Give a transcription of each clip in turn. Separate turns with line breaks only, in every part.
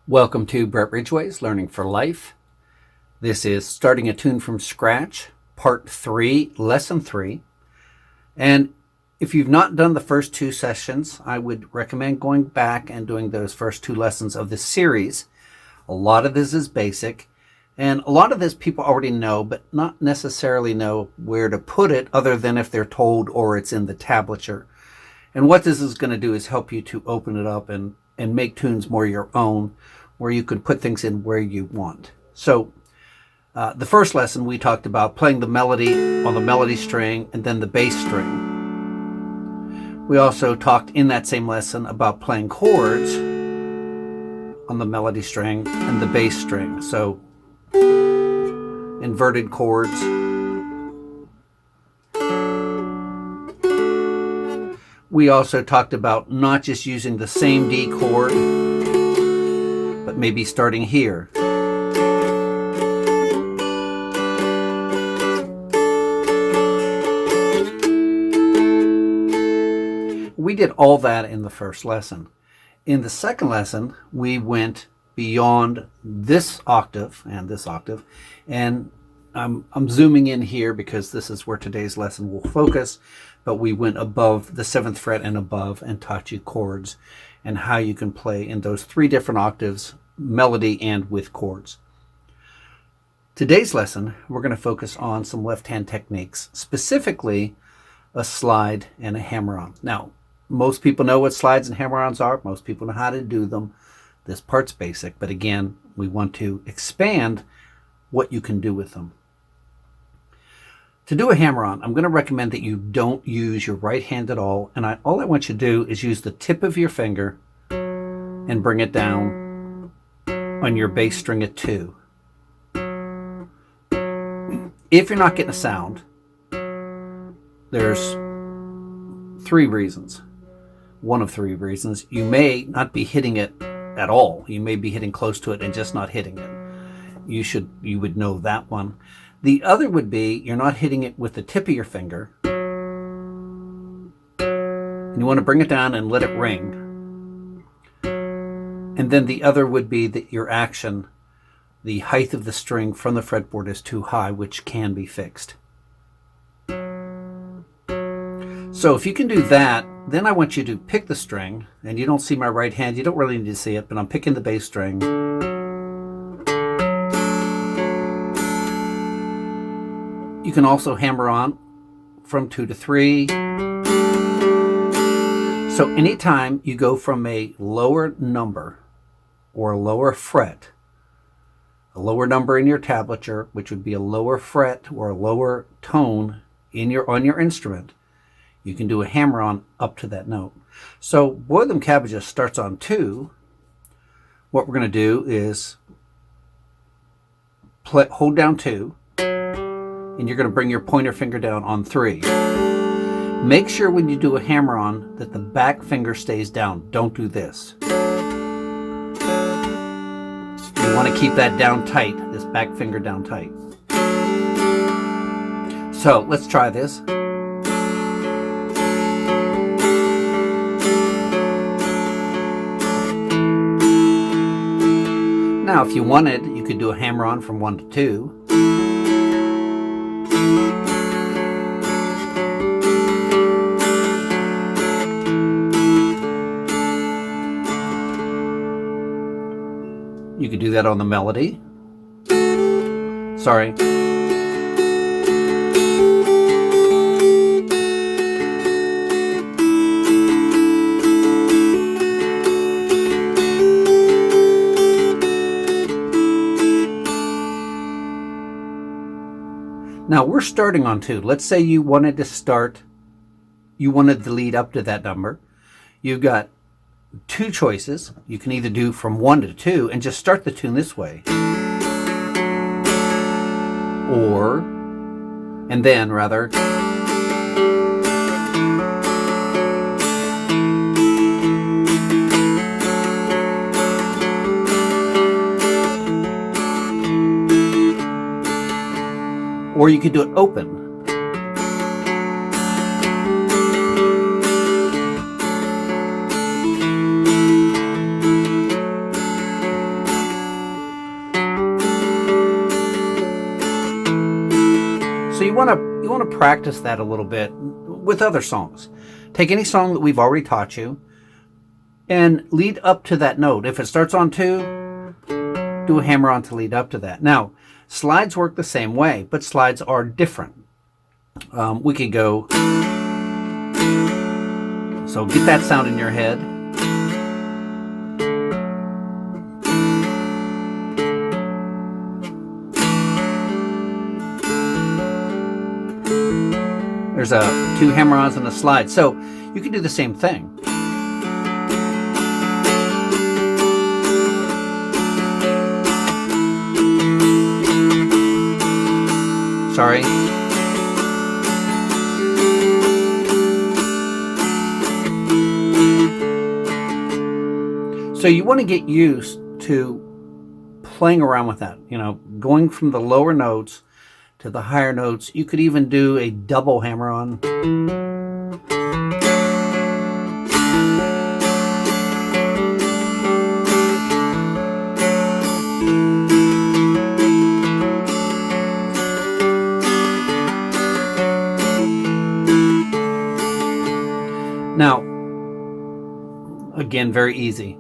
Welcome to Brett Ridgway's Learning for Life. This is Starting a Tune from Scratch, Part 3, Lesson 3. And if you've not done the first two sessions, I would recommend going back and doing those first two lessons of this series. A lot of this is basic, and a lot of this people already know, but not necessarily know where to put it other than if they're told or it's in the tablature. And what this is going to do is help you to open it up and make tunes more your own, where you can put things in where you want. So the first lesson we talked about playing the melody on the melody string and then the bass string. We also talked in that same lesson about playing chords on the melody string and the bass string. So inverted chords. We also talked about not just using the same D chord, but maybe starting here. We did all that in the first lesson. In the second lesson, we went beyond this octave and this octave, and I'm zooming in here because this is where today's lesson will focus, but we went above the 7th fret and above and taught you chords and how you can play in those three different octaves, melody and with chords. Today's lesson, we're going to focus on some left-hand techniques, specifically a slide and a hammer-on. Now, most people know what slides and hammer-ons are. Most people know how to do them. This part's basic, but again, we want to expand what you can do with them. To do a hammer-on, I'm going to recommend that you don't use your right hand at all, and all I want you to do is use the tip of your finger and bring it down on your bass string at 2. If you're not getting a sound, there's 3 reasons. One of 3 reasons. You may not be hitting it at all. You may be hitting close to it and just not hitting it. You would know that one. The other would be you're not hitting it with the tip of your finger. And you want to bring it down and let it ring. And then the other would be that your action, the height of the string from the fretboard is too high, which can be fixed. So if you can do that, then I want you to pick the string, and you don't see my right hand, you don't really need to see it, but I'm picking the bass string. You can also hammer on from 2 to 3. So anytime you go from a lower number or a lower fret, a lower number in your tablature, which would be a lower fret or a lower tone on your instrument, you can do a hammer-on up to that note. So Boil Them Cabbages starts on 2. What we're going to do is hold down 2, and you're going to bring your pointer finger down on 3. Make sure when you do a hammer-on that the back finger stays down. Don't do this. You want to keep that down tight, this back finger down tight. So let's try this. Now, if you wanted, you could do a hammer-on from 1 to 2. You could do that on the melody. Sorry. Now we're starting on 2. Let's say you wanted to lead up to that number. You've got 2 choices. You can either do from 1 to 2 and just start the tune this way. Or you could do it open. want to practice that a little bit with other songs. Take any song that we've already taught you and lead up to that note. If it starts on 2, do a hammer-on to lead up to that. Now, slides work the same way, but slides are different. We could go, so get that sound in your head. There's 2 hammer-ons and a slide. So you can do the same thing. Sorry. So you want to get used to playing around with that, going from the lower notes to the higher notes. You could even do a double hammer-on. Now, again, very easy.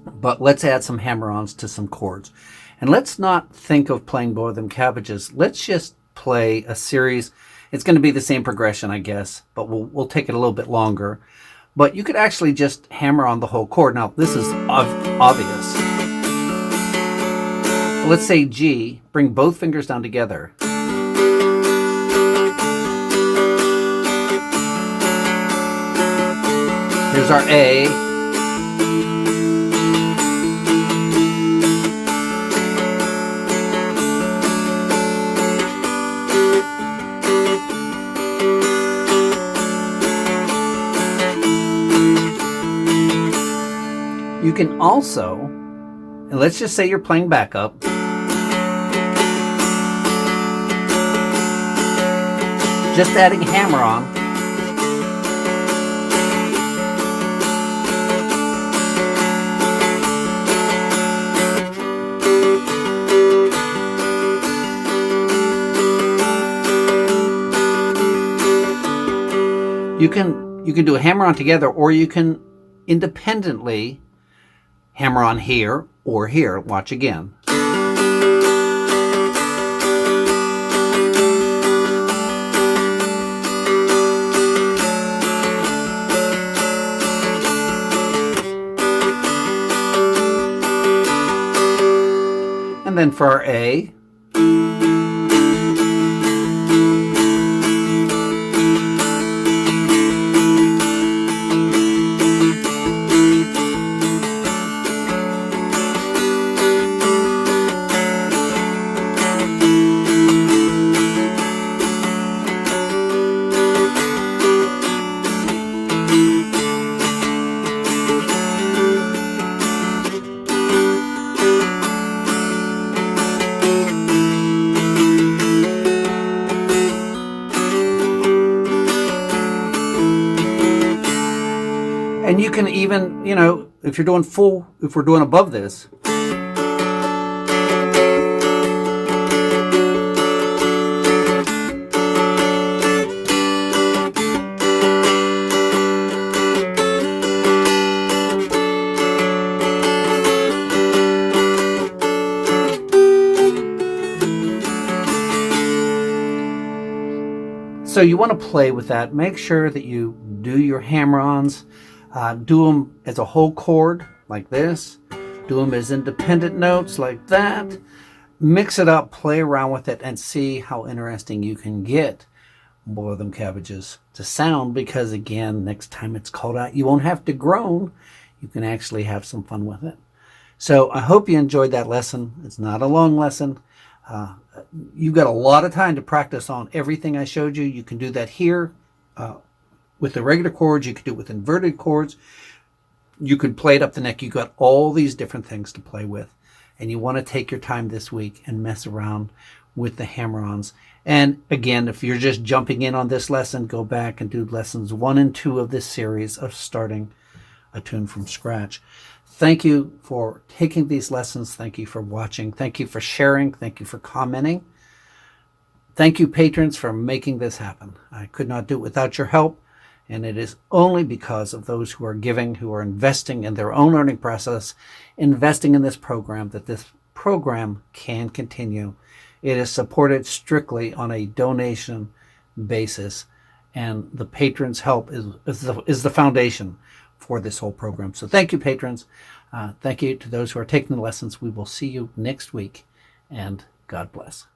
But let's add some hammer-ons to some chords. And let's not think of playing Boil Them Cabbages. Let's just play a series. It's going to be the same progression, I guess, but we'll take it a little bit longer. But you could actually just hammer on the whole chord. Now, this is obvious. Let's say G, bring both fingers down together. Here's our A. You can also, and let's just say you're playing backup, just adding hammer on. You can do a hammer on together, or you can independently hammer on here or here. Watch again. And then for our A, and you can even, if you're doing full, if we're doing above this, so you want to play with that. Make sure that you do your hammer-ons. Do them as a whole chord like this. Do them as independent notes like that. Mix it up, play around with it, and see how interesting you can get Boil Them Cabbages to sound, because again, next time it's called out, you won't have to groan. You can actually have some fun with it. So I hope you enjoyed that lesson. It's not a long lesson. You've got a lot of time to practice on everything I showed you. You can do that here with the regular chords. You could do it with inverted chords. You could play it up the neck. You've got all these different things to play with. And you want to take your time this week and mess around with the hammer-ons. And again, if you're just jumping in on this lesson, go back and do lessons 1 and 2 of this series of starting a tune from scratch. Thank you for taking these lessons. Thank you for watching. Thank you for sharing. Thank you for commenting. Thank you, patrons, for making this happen. I could not do it without your help, and it is only because of those who are giving, who are investing in their own learning process, investing in this program, that this program can continue. It is supported strictly on a donation basis, and the patrons' help is the foundation for this whole program. So thank you, patrons. Thank you to those who are taking the lessons. We will see you next week, and God bless.